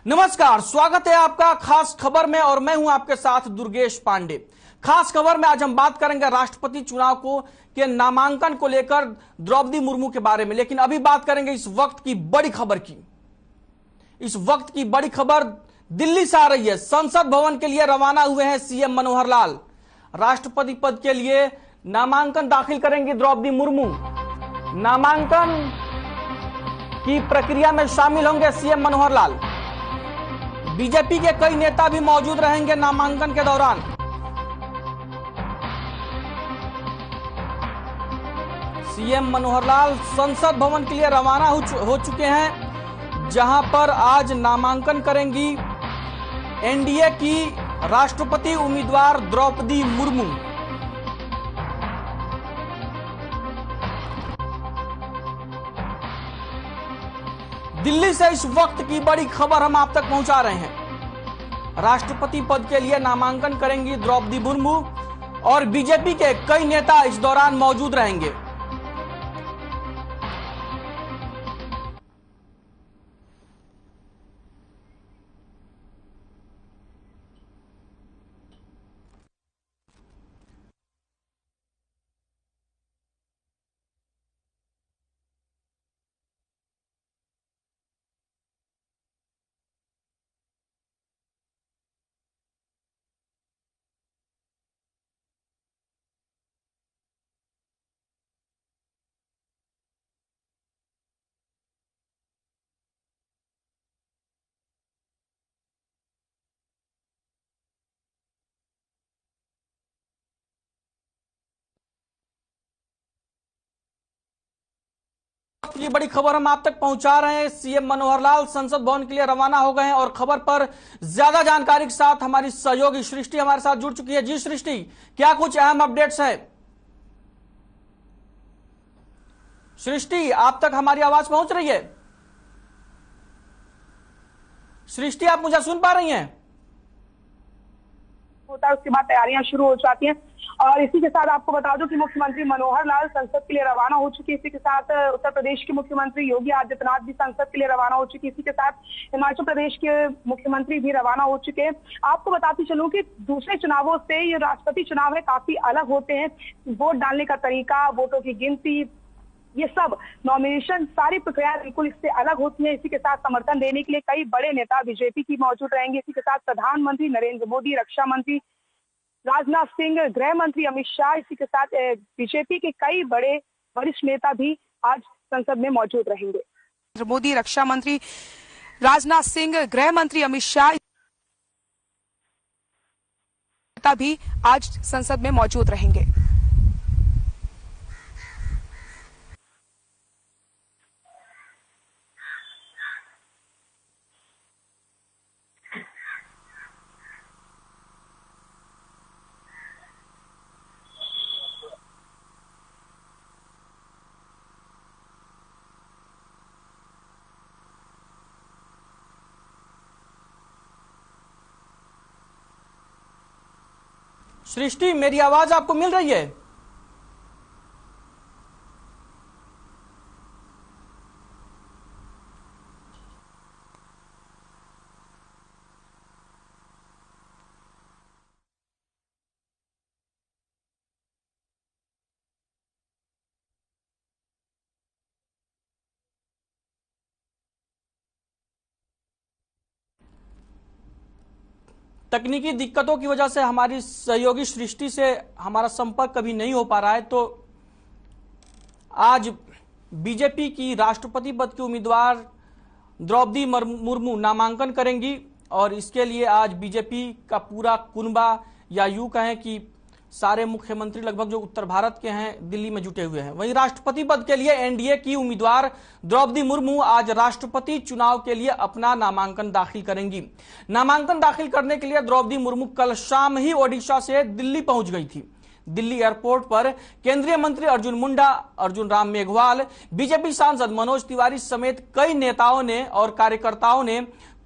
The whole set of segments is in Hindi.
नमस्कार, स्वागत है आपका खास खबर में और मैं हूं आपके साथ दुर्गेश पांडे। खास खबर में आज हम बात करेंगे राष्ट्रपति चुनाव के नामांकन को लेकर द्रौपदी मुर्मू के बारे में, लेकिन अभी बात करेंगे इस वक्त की बड़ी खबर की। इस वक्त की बड़ी खबर दिल्ली से आ रही है। संसद भवन के लिए रवाना हुए हैं सीएम मनोहर लाल। राष्ट्रपति पद के लिए नामांकन दाखिल करेंगी द्रौपदी मुर्मू। नामांकन की प्रक्रिया में शामिल होंगे सीएम मनोहर लाल। बीजेपी के कई नेता भी मौजूद रहेंगे नामांकन के दौरान। सीएम मनोहर लाल संसद भवन के लिए रवाना हो चुके हैं, जहां पर आज नामांकन करेंगी एनडीए की राष्ट्रपति उम्मीदवार द्रौपदी मुर्मू। दिल्ली से इस वक्त की बड़ी खबर हम आप तक पहुंचा रहे हैं। राष्ट्रपति पद के लिए नामांकन करेंगी द्रौपदी मुर्मू और बीजेपी के कई नेता इस दौरान मौजूद रहेंगे। ये बड़ी खबर हम आप तक पहुंचा रहे हैं। सीएम मनोहर लाल संसद भवन के लिए रवाना हो गए हैं और खबर पर ज्यादा जानकारी के साथ हमारी सहयोगी सृष्टि हमारे साथ जुड़ चुकी है। जी सृष्टि, क्या कुछ अहम अपडेट्स है? सृष्टि, आप तक हमारी आवाज पहुंच रही है? सृष्टि, आप मुझे सुन पा रही हैं? होता है उसके बाद तैयारियां शुरू हो जाती हैं। और इसी के साथ आपको बता दूं कि मुख्यमंत्री मनोहर लाल संसद के लिए रवाना हो चुके। इसी के साथ उत्तर प्रदेश के मुख्यमंत्री योगी आदित्यनाथ भी संसद के लिए रवाना हो चुके। इसी के साथ हिमाचल प्रदेश के मुख्यमंत्री भी रवाना हो चुके हैं। आपको बताती चलूं कि दूसरे चुनावों से ये राष्ट्रपति चुनाव है काफी अलग होते हैं। वोट डालने का तरीका, वोटों की गिनती, ये सब नॉमिनेशन, सारी प्रक्रिया बिल्कुल इससे अलग होती है। इसी के साथ समर्थन देने के लिए कई बड़े नेता बीजेपी की मौजूद रहेंगे। इसी के साथ प्रधानमंत्री नरेंद्र मोदी, रक्षा मंत्री राजनाथ सिंह, गृह मंत्री अमित शाह, इसी के साथ बीजेपी के कई बड़े वरिष्ठ नेता भी आज संसद में मौजूद रहेंगे। मोदी, रक्षा मंत्री राजनाथ सिंह, गृह मंत्री अमित शाह भी आज संसद में मौजूद रहेंगे। सृष्टि, मेरी आवाज आपको मिल रही है? तकनीकी दिक्कतों की वजह से हमारी सहयोगी सृष्टि से हमारा संपर्क कभी नहीं हो पा रहा है। तो आज बीजेपी की राष्ट्रपति पद की उम्मीदवार द्रौपदी मुर्मू नामांकन करेंगी और इसके लिए आज बीजेपी का पूरा कुनबा, या यूं कहें कि सारे मुख्यमंत्री लगभग जो उत्तर भारत के हैं दिल्ली में जुटे हुए हैं। वहीं राष्ट्रपति पद के लिए एनडीए की उम्मीदवार द्रौपदी मुर्मू आज राष्ट्रपति चुनाव के लिए अपना नामांकन दाखिल करेंगी। नामांकन दाखिल करने के लिए द्रौपदी मुर्मू कल शाम ही ओडिशा से दिल्ली पहुंच गई थी। दिल्ली एयरपोर्ट पर केंद्रीय मंत्री अर्जुन मुंडा, अर्जुन राम मेघवाल, बीजेपी सांसद मनोज तिवारी समेत कई नेताओं ने और कार्यकर्ताओं ने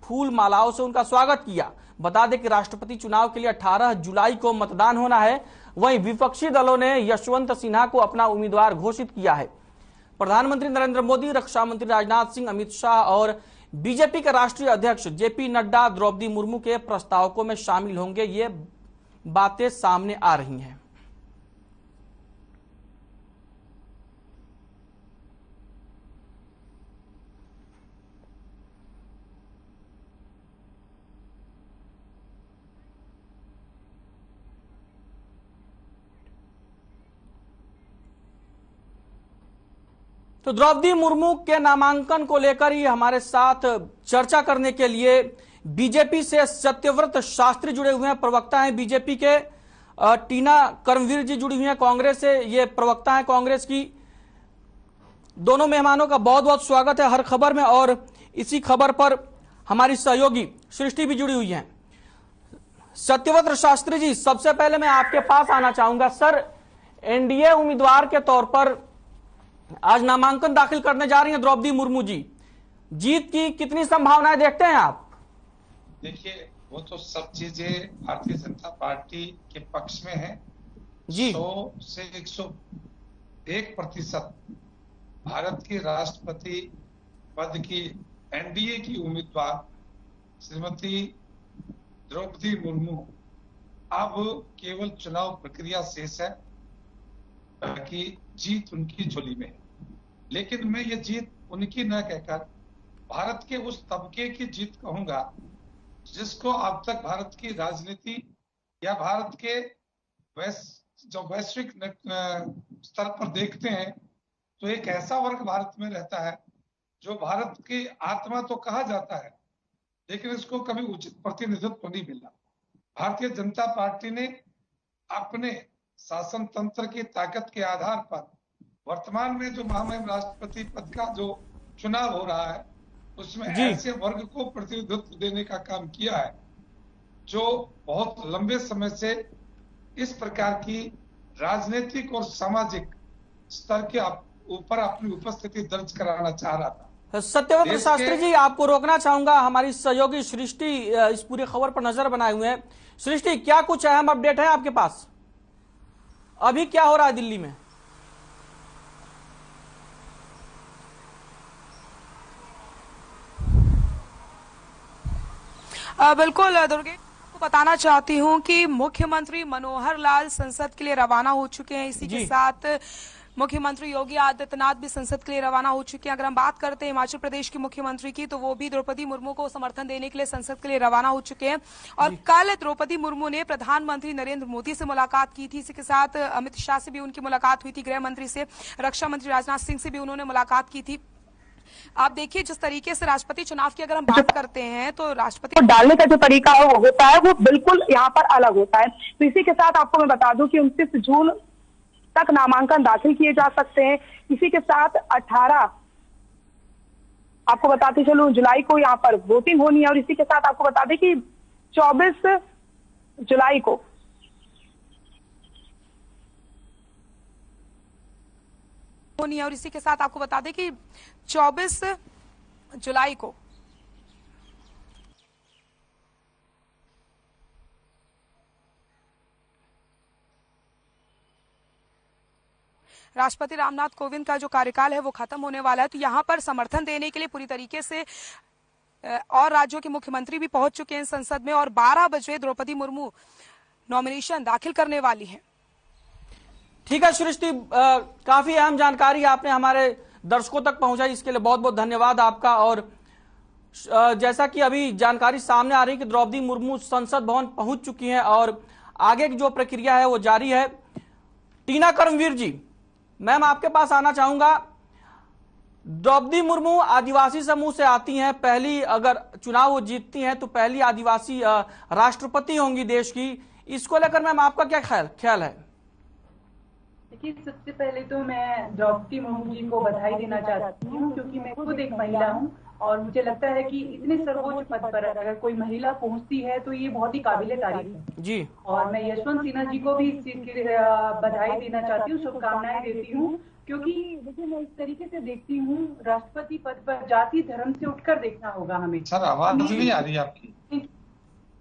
फूल मालाओं से उनका स्वागत किया। बता दें कि राष्ट्रपति चुनाव के लिए 18 जुलाई को मतदान होना है। वहीं विपक्षी दलों ने यशवंत सिन्हा को अपना उम्मीदवार घोषित किया है। प्रधानमंत्री नरेंद्र मोदी, रक्षा मंत्री राजनाथ सिंह, अमित शाह और बीजेपी के राष्ट्रीय अध्यक्ष जेपी नड्डा द्रौपदी मुर्मू के प्रस्तावकों में शामिल होंगे, ये बातें सामने आ रही हैं। तो द्रौपदी मुर्मू के नामांकन को लेकर ही हमारे साथ चर्चा करने के लिए बीजेपी से सत्यव्रत शास्त्री जुड़े हुए हैं, प्रवक्ता हैं बीजेपी के। टीना कर्मवीर जी जुड़ी हुई हैं कांग्रेस से, ये प्रवक्ता हैं कांग्रेस की। दोनों मेहमानों का बहुत बहुत स्वागत है हर खबर में। और इसी खबर पर हमारी सहयोगी सृष्टि भी जुड़ी हुई है। सत्यव्रत शास्त्री जी, सबसे पहले मैं आपके पास आना चाहूंगा। सर, एनडीए उम्मीदवार के तौर पर आज नामांकन दाखिल करने जा रही हैं द्रौपदी मुर्मू जी, जीत की कितनी संभावनाएं देखते हैं आप? देखिए, वो तो सब चीजें भारतीय जनता पार्टी के पक्ष में है जी। 100 से 101% भारत के राष्ट्रपति पद की एनडीए की उम्मीदवार श्रीमती द्रौपदी मुर्मू अब केवल चुनाव प्रक्रिया शेष है, बाकी जीत उनकी झोली में है। लेकिन मैं ये जीत उनकी न कहकर भारत के उस तबके की जीत कहूंगा जिसको अब तक भारत की राजनीति या भारत के जो वैश्विक स्तर पर देखते हैं तो एक ऐसा वर्ग भारत में रहता है जो भारत की आत्मा तो कहा जाता है, लेकिन इसको कभी उचित प्रतिनिधित्व नहीं मिला। भारतीय जनता पार्टी ने अपने शासन तंत्र की ताकत के आधार पर वर्तमान में जो महामहिम राष्ट्रपति पद का जो चुनाव हो रहा है उसमें ऐसे वर्ग को प्रतिनिधित्व देने का काम किया है जो बहुत लंबे समय से इस प्रकार की राजनीतिक और सामाजिक स्तर के ऊपर अपनी उपस्थिति दर्ज कराना चाह रहा था। सत्यव्रत शास्त्री जी, आपको रोकना चाहूंगा, हमारी सहयोगी सृष्टि इस पूरी खबर पर नजर बनाए हुए हैं। सृष्टि, क्या कुछ अहम अपडेट है आपके पास? अभी क्या हो रहा है दिल्ली में? बिल्कुल दुर्गे, आपको बताना चाहती हूं कि मुख्यमंत्री मनोहर लाल संसद के लिए रवाना हो चुके हैं। इसी के साथ मुख्यमंत्री योगी आदित्यनाथ भी संसद के लिए रवाना हो चुके हैं। अगर हम बात करते हैं हिमाचल प्रदेश के मुख्यमंत्री की, तो वो भी द्रौपदी मुर्मू को समर्थन देने के लिए संसद के लिए रवाना हो चुके हैं। और कल द्रौपदी मुर्मू ने प्रधानमंत्री नरेंद्र मोदी से मुलाकात की थी। इसी के साथ अमित शाह से भी उनकी मुलाकात हुई थी, गृह मंत्री से, रक्षा मंत्री राजनाथ सिंह से भी उन्होंने मुलाकात की थी। आप देखिए, जिस तरीके से राष्ट्रपति चुनाव की अगर हम बात करते हैं तो राष्ट्रपति को डालने का जो तरीका होता है वो बिल्कुल यहाँ पर अलग होता है। तो इसी के साथ आपको मैं बता दूं कि 29 जून तक नामांकन दाखिल किए जा सकते हैं। इसी के साथ 18 आपको बताते चलूं जुलाई को यहाँ पर वोटिंग होनी है। और इसी के साथ आपको बता दें कि 24 जुलाई को होनी है। और इसी के साथ आपको बता दें कि 24 जुलाई को राष्ट्रपति रामनाथ कोविंद का जो कार्यकाल है वो खत्म होने वाला है। तो यहाँ पर समर्थन देने के लिए पूरी तरीके से और राज्यों के मुख्यमंत्री भी पहुंच चुके हैं संसद में, और 12 बजे द्रौपदी मुर्मू नॉमिनेशन दाखिल करने वाली हैं। ठीक है सृष्टि, काफी अहम जानकारी आपने हमारे दर्शकों तक पहुंचाई, इसके लिए बहुत बहुत धन्यवाद आपका। और जैसा कि अभी जानकारी सामने आ रही है कि द्रौपदी मुर्मू संसद भवन पहुंच चुकी हैं और आगे की जो प्रक्रिया है वो जारी है। टीना कर्मवीर जी, मैम आपके पास आना चाहूंगा। द्रौपदी मुर्मू आदिवासी समूह से आती हैं, पहली अगर चुनाव वो जीतती हैं तो पहली आदिवासी राष्ट्रपति होंगी देश की। इसको लेकर मैम आपका क्या ख्याल है? देखिए, सबसे पहले तो मैं द्रौपदी मुर्मू जी को बधाई देना चाहती हूँ, क्योंकि मैं खुद एक महिला हूँ और मुझे लगता है कि इतने सर्वोच्च पद पर अगर कोई महिला पहुंचती है तो ये बहुत ही काबिले तारीफ है जी। और मैं यशवंत सिन्हा जी को भी इस चीज के लिए बधाई देना चाहती हूँ, शुभकामनाएं देती हूँ, क्योंकि देखिए मैं इस तरीके से देखती हूँ राष्ट्रपति पद पर जाति धर्म से उठकर देखना होगा हमें। सर, आवाज नहीं आ रही आपकी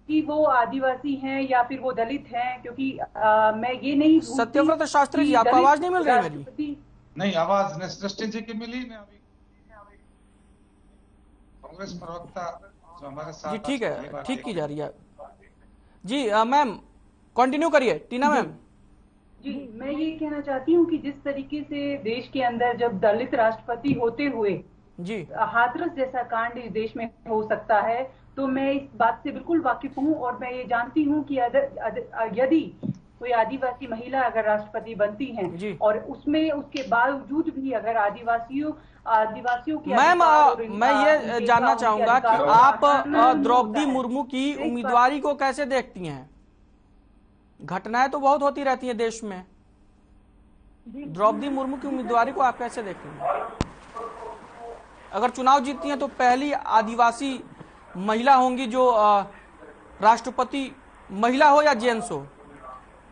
कि वो आदिवासी हैं या फिर वो दलित हैं, क्योंकि मैं ये नहीं। सत्यव्रत शास्त्री जी, आपको आवाज नहीं मिल रही मेरी? नहीं, आवाज सृष्टि जी की मिली ना अभी। कांग्रेस प्रवक्ता जो हमारे साथ जी ठीक पहली है, बार ठीक की देखे। जा रही है जी। मैम कंटिन्यू करिए, टीना मैम। जी, मैं ये कहना चाहती हूँ कि जिस तरीके से देश के अंदर जब दलित राष्ट्रपति होते हुए जी हाथरस जैसा कांड इस देश में हो सकता है, तो मैं इस बात से बिल्कुल वाकिफ हूँ और मैं ये जानती हूँ कि यदि कोई आदिवासी महिला अगर राष्ट्रपति बनती जी। हैं और उसमें उसके बावजूद भी अगर आदिवासियों के मैम अधिकार और मैं ये उनके जानना उनके चाहूंगा कि अधिकारों का आप सम्मान नहीं द्रौपदी होता है। मुर्मू की तो इस बात- उम्मीदवारी को कैसे देखती हैं? घटनाएं तो बहुत होती रहती हैं देश में, द्रौपदी मुर्मू की उम्मीदवारी को आप कैसे देखती हैं? अगर चुनाव जीतती हैं तो पहली आदिवासी महिला होंगी जो राष्ट्रपति, महिला हो या जेंट्स हो,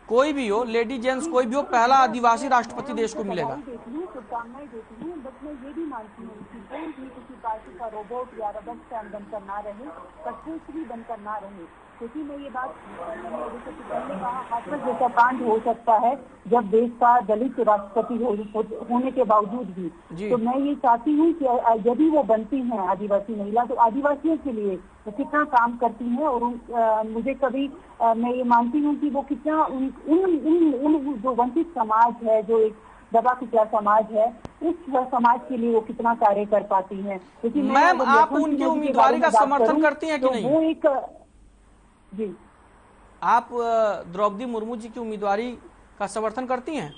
कोई भी हो, लेडी जेंट्स कोई भी हो, पहला आदिवासी राष्ट्रपति देश को मिलेगा। शुभकामनाएं देती हूँ, बट मैं ये भी मानती हूँ कि कोई भी किसी पार्टी का रोबोट या रबर स्टैम्प बनकर ना रहे, कठपुतली बनकर ना रहे, क्योंकि मैं ये बात मैंने जैसे कि पहले कहा, हाथरस जैसा कांड हो सकता है जब देश का दलित राष्ट्रपति होने के बावजूद भी। तो मैं ये चाहती हूँ कि यदि वो बनती हैं आदिवासी महिला, तो आदिवासियों के लिए वो कितना काम करती हैं और मुझे कभी मैं ये मानती हूँ कि वो कितना उन जो वंचित समाज है, जो एक दबा कुचला समाज है, उस समाज के लिए वो कितना कार्य कर पाती हैं। मैम आप उनकी उम्मीदवारी का समर्थन करती हैं कि नहीं? वो एक जी, आप द्रौपदी मुर्मू जी की उम्मीदवारी का समर्थन करती हैं?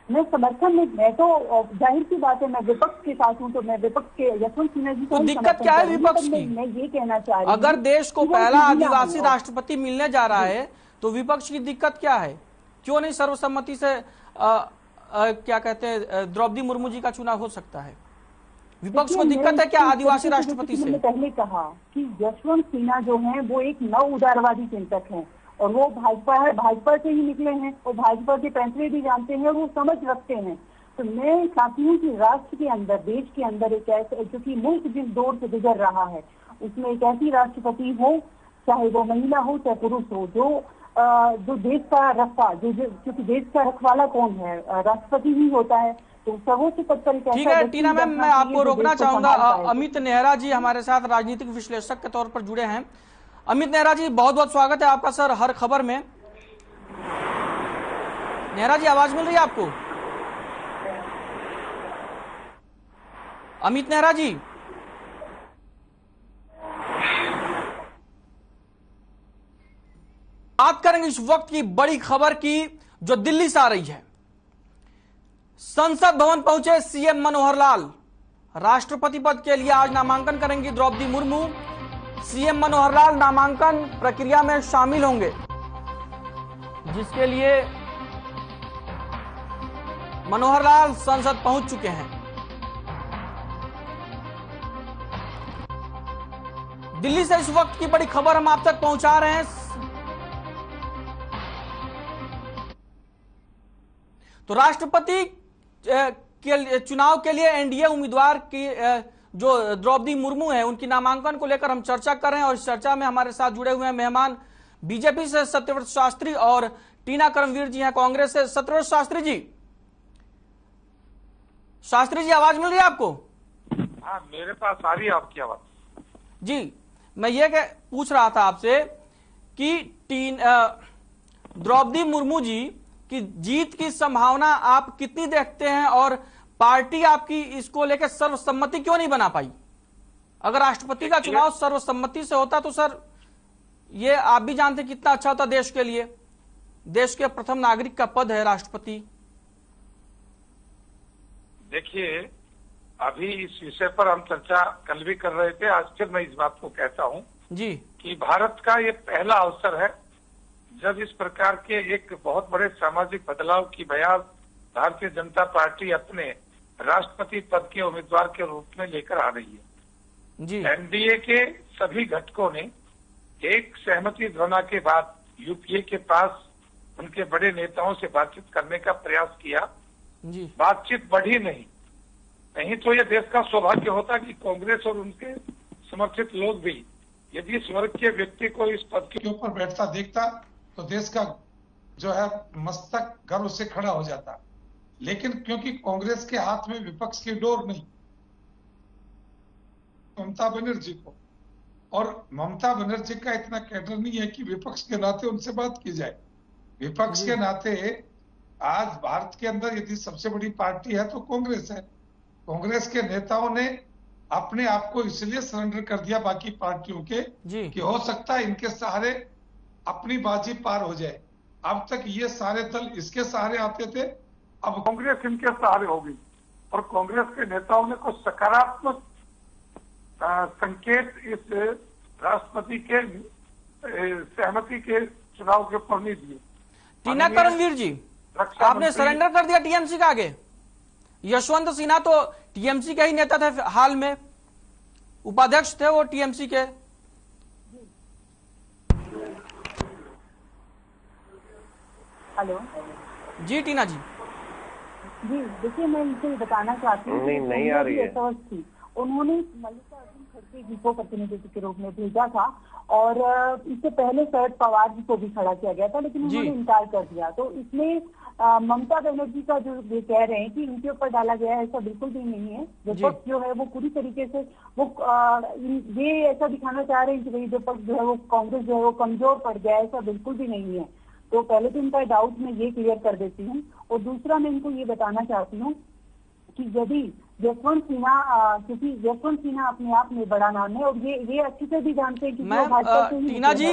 मैं समर्थन में, मैं तो जाहिर सी बात है मैं विपक्ष के साथ हूँ, तो मैं विपक्ष के यशवंत सिन्हा जी तो दिक्कत क्या है विपक्ष की? मैं ये कहना चाह रही हूँ, अगर देश को पहला आदिवासी राष्ट्रपति मिलने जा रहा है तो विपक्ष की दिक्कत क्या है? क्यों नहीं सर्वसम्मति से क्या कहते हैं द्रौपदी मुर्मू जी का चुनाव हो सकता है? विपक्ष को दिक्कत है क्या आदिवासी राष्ट्रपति से? मैंने पहले कहा कि यशवंत सिन्हा जो हैं वो एक नव उदारवादी चिंतक हैं और वो भाजपा से ही निकले हैं और भाजपा के पैंतरे भी जानते हैं और वो समझ रखते हैं। तो मैं चाहती हूँ कि राष्ट्र के अंदर, देश के अंदर एक ऐसे, क्योंकि मुल्क जिस दौर से गुजर रहा है उसमें एक ऐसी राष्ट्रपति हो, चाहे वो महिला हो चाहे पुरुष हो, जो देश का रखा, क्योंकि देश का रखवाला कौन है? राष्ट्रपति ही होता है। तो सर्वोच्च पद पर ठीक है टीना मैम, मैं आपको रोकना चाहूंगा। अमित नेहरा जी हमारे साथ राजनीतिक विश्लेषक के तौर पर जुड़े हैं। अमित नेहरा जी बहुत बहुत स्वागत है आपका सर हर खबर में। नेहरा जी आवाज मिल रही है आपको? अमित नेहरा जी बात करेंगे इस वक्त की बड़ी खबर की जो दिल्ली से आ रही है। संसद भवन पहुंचे सीएम मनोहर लाल, राष्ट्रपति पद के लिए आज नामांकन करेंगी द्रौपदी मुर्मू। सीएम मनोहर लाल नामांकन प्रक्रिया में शामिल होंगे, जिसके लिए मनोहर लाल संसद पहुंच चुके हैं। दिल्ली से इस वक्त की बड़ी खबर हम आप तक पहुंचा रहे हैं। तो राष्ट्रपति के चुनाव के लिए एनडीए उम्मीदवार की जो द्रौपदी मुर्मू है उनकी नामांकन को लेकर हम चर्चा कर रहे हैं और इस चर्चा में हमारे साथ जुड़े हुए हैं मेहमान बीजेपी से सत्यव्रत शास्त्री और टीना कर्मवीर जी हैं कांग्रेस से। सत्यव्रत शास्त्री जी आवाज मिल रही है आपको? हाँ, मेरे पास आ रही है आपकी आवाज जी। मैं ये पूछ रहा था आपसे कि द्रौपदी मुर्मू जी की जीत की संभावना आप कितनी देखते हैं और पार्टी आपकी इसको लेकर सर्वसम्मति क्यों नहीं बना पाई? अगर राष्ट्रपति का चुनाव सर्वसम्मति से होता तो सर ये आप भी जानते कितना अच्छा होता देश के लिए। देश के प्रथम नागरिक का पद है राष्ट्रपति। देखिए, अभी इस विषय पर हम चर्चा कल भी कर रहे थे, आज फिर मैं इस बात को कहता हूं जी कि भारत का ये पहला अवसर है जब इस प्रकार के एक बहुत बड़े सामाजिक बदलाव की बयान भारतीय जनता पार्टी अपने राष्ट्रपति पद के उम्मीदवार के रूप में लेकर आ रही है जी। एनडीए के सभी घटकों ने एक सहमति ध्वना के बाद यूपीए के पास उनके बड़े नेताओं से बातचीत करने का प्रयास किया जी। बातचीत बढ़ी नहीं तो यह देश का सौभाग्य होता कि कांग्रेस और उनके समर्थित लोग भी यदि इस वर्ग के व्यक्ति को इस पद के ऊपर बैठता देखता तो देश का जो है मस्तक गर्व से खड़ा हो जाता। लेकिन क्योंकि कांग्रेस के हाथ में विपक्ष की डोर नहीं, ममता बनर्जी को, और ममता बनर्जी का इतना कैडर नहीं है कि विपक्ष के नाते उनसे बात की जाए। विपक्ष के नाते आज भारत के अंदर यदि सबसे बड़ी पार्टी है तो कांग्रेस है। कांग्रेस के नेताओं ने अपने आप को इसलिए सरेंडर कर दिया बाकी पार्टियों के कि हो सकता है इनके सहारे अपनी बाजी पार हो जाए। अब तक ये सारे दल इसके सहारे आते थे, अब कांग्रेस इनके सहारे होगी और कांग्रेस के नेताओं ने कुछ सकारात्मक संकेत इस राष्ट्रपति के सहमति के चुनाव के ऊपर नहीं दिए। टीना कर्मवीर जी, आपने सरेंडर कर दिया टीएमसी का आगे। यशवंत सिन्हा तो टीएमसी के ही नेता थे, हाल में उपाध्यक्ष थे वो टीएमसी के। हेलो जी टीना जी। जी देखिए, मैं इनसे बताना चाहती हूँ नहीं आ रही है। थी उन्होंने मल्लिकार्जुन खड़गे जी को प्रतिनिधित्व के रूप में भेजा था और इससे पहले शरद पवार जी को भी खड़ा किया गया था, लेकिन उन्होंने इनकार कर दिया। तो इसमें ममता बनर्जी का जो ये कह रहे हैं कि इनके ऊपर डाला गया है, ऐसा बिल्कुल भी नहीं है। विपक्ष जो है वो पूरी तरीके से वो ये ऐसा दिखाना चाह रहे हैं कि भाई विपक्ष जो है वो कांग्रेस जो है वो कमजोर पड़ गया है, ऐसा बिल्कुल भी नहीं है। तो पहले तो इनका डाउट मैं ये क्लियर कर देती हूँ, और दूसरा मैं इनको ये बताना चाहती हूँ कि यदि यशवंत सिन्हा, क्योंकि यशवंत सिन्हा अपने आप में बड़ा नाम है और ये अच्छे से भी जानते हैं कि टीना जी,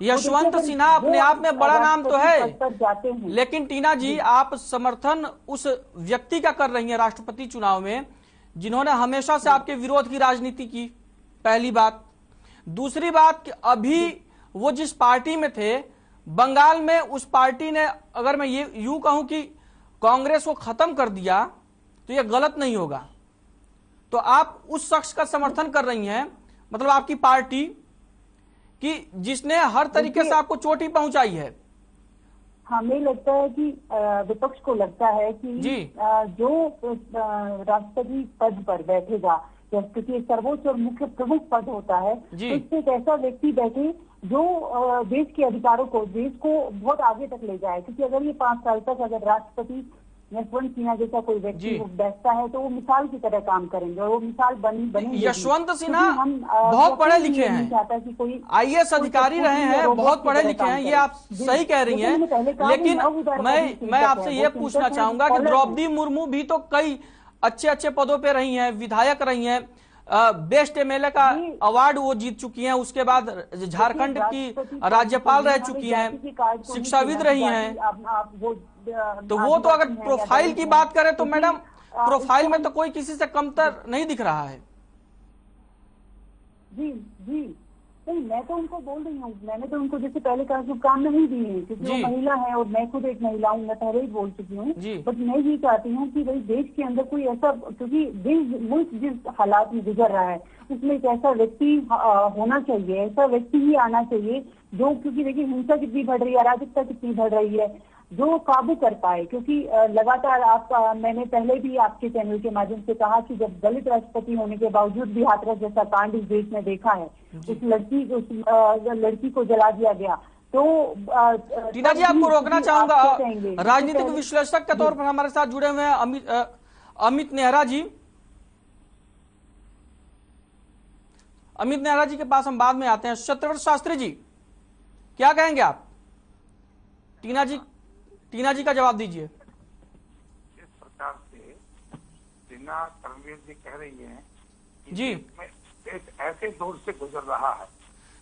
यशवंत सिन्हा अपने आप में बड़ा नाम तो है, लेकिन टीना जी आप समर्थन उस व्यक्ति का कर रही हैं राष्ट्रपति चुनाव में जिन्होंने हमेशा से आपके विरोध की राजनीति की, पहली बात। दूसरी बात कि अभी वो जिस पार्टी में थे बंगाल में, उस पार्टी ने, अगर मैं ये यूं कहूं कि कांग्रेस को खत्म कर दिया तो ये गलत नहीं होगा। तो आप उस शख्स का समर्थन कर रही हैं, मतलब आपकी पार्टी कि जिसने हर तरीके से आपको चोटी पहुंचाई है। हमें लगता है कि विपक्ष को लगता है कि जो राष्ट्रपति पद पर बैठेगा, क्योंकि सर्वोच्च और मुख्य प्रमुख पद होता है, तो इससे एक ऐसा व्यक्ति बैठे जो देश के अधिकारों को, देश को बहुत आगे तक ले जाए। क्योंकि अगर ये 5 साल तक अगर राष्ट्रपति यशवंत सिन्हा जैसा कोई व्यक्ति बैठता है तो वो मिसाल की तरह काम करेंगे और वो मिसाल बनेगी। यशवंत सिन्हा बहुत पढ़े लिखे हैं, IAS अधिकारी रहे हैं, बहुत पढ़े लिखे हैं, ये आप सही कह रही हैं। लेकिन मैं आपसे ये पूछना चाहूंगा कि द्रौपदी मुर्मू भी तो कई अच्छे अच्छे पदों पे रही हैं, विधायक रही हैं, बेस्ट MLA का अवार्ड वो जीत चुकी हैं, उसके बाद झारखंड की राज्यपाल रह चुकी हैं, शिक्षाविद रही हैं। तो वो तो अगर प्रोफाइल की बात करें तो मैडम प्रोफाइल में तो कोई किसी से कमतर नहीं दिख रहा है। जी नहीं, मैं तो उनको बोल रही हूँ, मैंने तो उनको जैसे पहले कहा शुभकामनाएं नहीं दी है, क्योंकि वो महिला है और मैं खुद एक महिला हूँ, मैं पहले ही बोल चुकी हूँ। बट मैं ये चाहती हूँ कि भाई देश के अंदर कोई ऐसा, क्योंकि मुल्क जिस हालात में गुजर रहा है उसमें एक ऐसा व्यक्ति होना चाहिए, ऐसा व्यक्ति ही आना चाहिए जो, क्योंकि देखिए हिंसा कितनी बढ़ रही है, अराजकता कितनी बढ़ रही है, जो काबू कर पाए। क्योंकि लगातार मैंने पहले भी आपके चैनल के माध्यम से कहा कि जब दलित राष्ट्रपति होने के बावजूद भी हाथरस जैसा कांड इस देश में देखा है, उस लड़की को जला दिया गया, तो टीना जी आपको रोकना चाहूंगा। राजनीतिक विश्लेषक के तौर पर हमारे साथ जुड़े हुए हैं अमित नेहरा जी। अमित नेहरा जी के पास हम बाद में आते हैं। सत्यव्रत शास्त्री जी, क्या कहेंगे आप? टीना जी का जवाब दीजिए। जिस प्रकार से टीना कर्मवीर जी कह रही हैं कि जी देश ऐसे दौर से गुजर रहा है।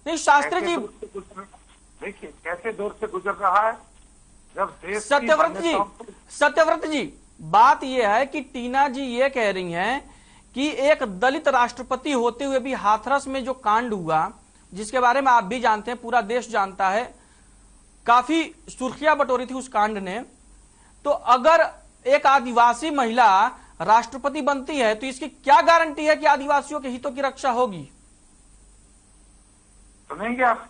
नहीं शास्त्री जी, देखिए कैसे दौर से गुजर रहा है जब देश सत्यव्रत जी बात यह है कि टीना जी ये कह रही हैं कि एक दलित राष्ट्रपति होते हुए भी हाथरस में जो कांड हुआ, जिसके बारे में आप भी जानते हैं, पूरा देश जानता है, काफी सुर्खियां बटोरी थी उस कांड ने, तो अगर एक आदिवासी महिला राष्ट्रपति बनती है तो इसकी क्या गारंटी है कि आदिवासियों के हितों की रक्षा होगी? सुनेंगे आप?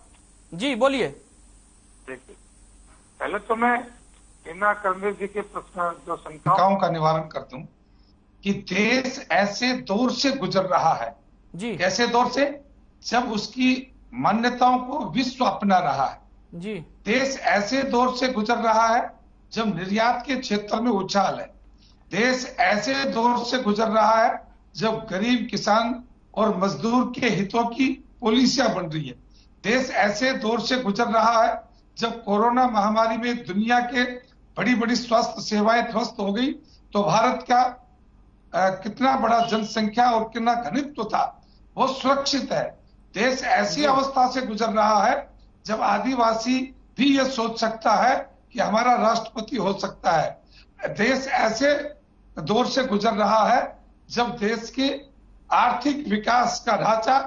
जी बोलिए। देखिए, पहले तो मैं टीना कर्मवीर जी के प्रश्न जो शंकाओं का निवारण करता हूं कि देश ऐसे दौर से गुजर रहा है। जी कैसे दौर से? जब उसकी मान्यताओं को विश्व अपना रहा है। जी देश ऐसे दौर से गुजर रहा है जब निर्यात के क्षेत्र में उछाल है। देश ऐसे दौर से गुजर रहा है जब गरीब किसान और मजदूर के हितों की पॉलिसियां बन रही है। देश ऐसे दौर से गुजर रहा है जब कोरोना महामारी में दुनिया के बड़ी बड़ी स्वास्थ्य सेवाएं ध्वस्त हो गई, तो भारत का कितना बड़ा जनसंख्या और कितना घनत्व था वो सुरक्षित है। देश ऐसी अवस्था से गुजर रहा है जब आदिवासी भी ये सोच सकता है कि हमारा राष्ट्रपति हो सकता है। देश ऐसे दौर से गुजर रहा है जब देश के आर्थिक विकास का ढांचा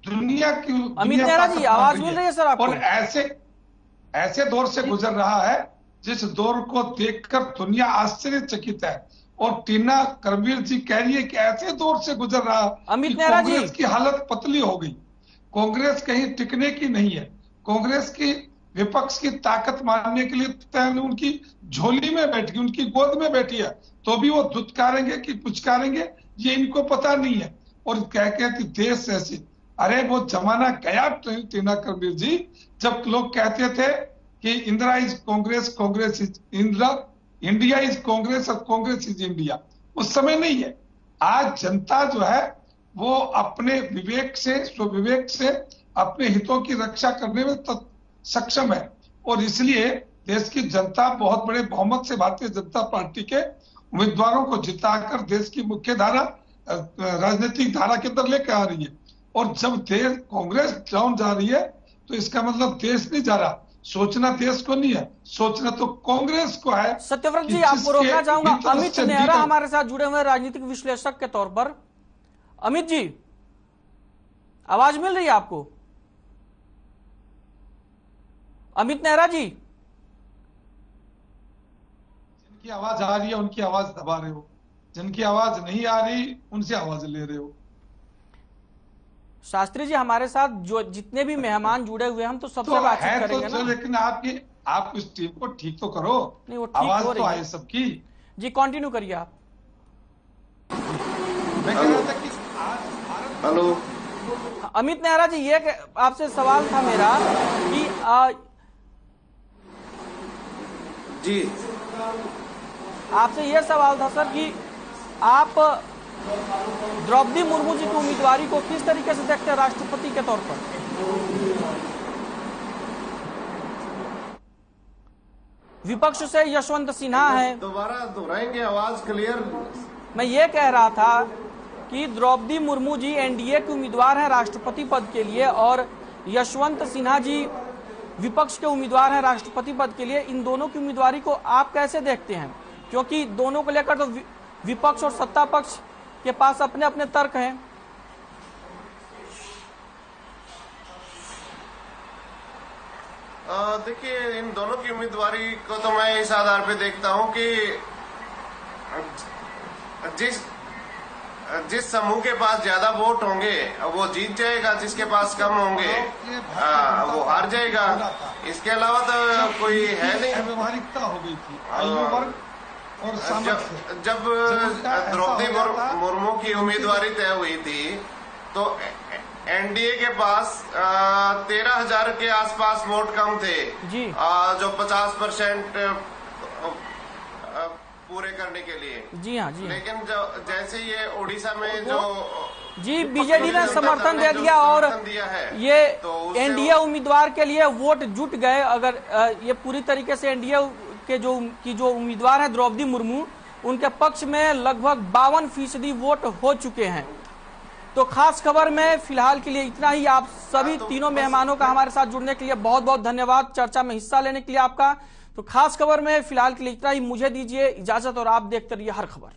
दुनिया की अमित नेहरा जी, आवाज मिल रही है सर आपको? और ऐसे दौर से गुजर रहा है जिस दौर को देखकर दुनिया आश्चर्यचकित है। और टीना करमवीर जी कह रही है कि ऐसे दौर से गुजर रहा अमित नेहरा जी, कांग्रेस की हालत पतली हो गई। कांग्रेस कहीं टिकने की नहीं है। कांग्रेस की विपक्ष की ताकत मानने के लिए उनकी झोली में बैठी, उनकी गोद में बैठी है, तो भी वो धुतकारेंगे कि पुचकारेंगे ये इनको पता नहीं है। और कह कि देश ऐसी, अरे वो जमाना गया टीना करमवीर जी जब लोग कहते थे कि Indira is Congress, Congress is Indira, India is Congress और कांग्रेस इज इंडिया। उस समय नहीं है। आज जनता जो है वो अपने विवेक से, स्वविवेक से अपने हितों की रक्षा करने में सक्षम है। और इसलिए देश की जनता बहुत बड़े बहुमत से भारतीय जनता पार्टी के उम्मीदवारों को जिताकर देश की मुख्य धारा राजनीतिक धारा के अंदर लेकर आ रही है। और जब देश कांग्रेस डाउन जा रही है तो इसका मतलब देश नहीं जा रहा। सोचना देश को नहीं है, सोचना तो कांग्रेस को है। सत्यव्रत जी, आपको रोकना चाहूंगा। अमित नेहरा हमारे साथ जुड़े हुए राजनीतिक विश्लेषक के तौर पर। अमित जी, आवाज मिल रही है आपको? अमित नेहरा जी, जिनकी आवाज आ रही है उनकी आवाज दबा रहे हो, जिनकी आवाज नहीं आ रही उनसे आवाज ले रहे हो। शास्त्री जी, हमारे साथ जो जितने भी मेहमान जुड़े हुए हम तो सबसे बातचीत करेंगे ना। लेकिन आप इस टीम को ठीक तो करो। नहीं, वो ठीक आवाज हो रही तो है आए सबकी। जी, कंटिन्यू करिए आप। मैं कह रहा था कि आज हेलो अमित नेहरा जी, ये आपसे सवाल था मेरा कि जी, आपसे यह सवाल था सर कि आप द्रौपदी मुर्मू जी की उम्मीदवारी को किस तरीके से देखते हैं राष्ट्रपति के तौर पर? विपक्ष से यशवंत सिन्हा है। दोबारा दोहराएंगे, आवाज क्लियर। मैं ये कह रहा था कि द्रौपदी मुर्मू जी एनडीए के उम्मीदवार हैं राष्ट्रपति पद के लिए और यशवंत सिन्हा जी विपक्ष के उम्मीदवार हैं राष्ट्रपति पद के लिए। इन दोनों की उम्मीदवारी को आप कैसे देखते हैं? क्योंकि दोनों को लेकर तो विपक्ष और सत्ता पक्ष के पास अपने अपने तर्क हैं। देखिए, इन दोनों की उम्मीदवारी को तो मैं इस आधार पे देखता हूं कि जिस समूह के पास ज्यादा वोट होंगे वो जीत जाएगा, जिसके पास कम होंगे वो हार जाएगा। इसके अलावा तो कोई है नहीं। व्यवहारिकता हो गई थी आयु वर्ग और जब द्रौपदी मुर्मू की उम्मीदवारी तय हुई थी तो एनडीए के पास 13,000 के आसपास वोट कम थे जी। जो 50% पूरे करने के लिए। जी हाँ, जी। लेकिन जैसे ये उड़ीसा में जो जी बीजेडी ने समर्थन दे दिया और ये एनडीए उम्मीदवार के लिए वोट जुट गए। अगर ये पूरी तरीके से एनडीए के जो उम्मीदवार है द्रौपदी मुर्मू, उनके पक्ष में लगभग 52% वोट हो चुके हैं। तो खास खबर में फिलहाल के लिए इतना ही। आप सभी तीनों मेहमानों का हमारे साथ जुड़ने के लिए बहुत बहुत धन्यवाद, चर्चा में हिस्सा लेने के लिए आपका। तो खास खबर में फिलहाल के लिए इतना ही। मुझे दीजिए इजाजत और आप देखते रहिए हर खबर।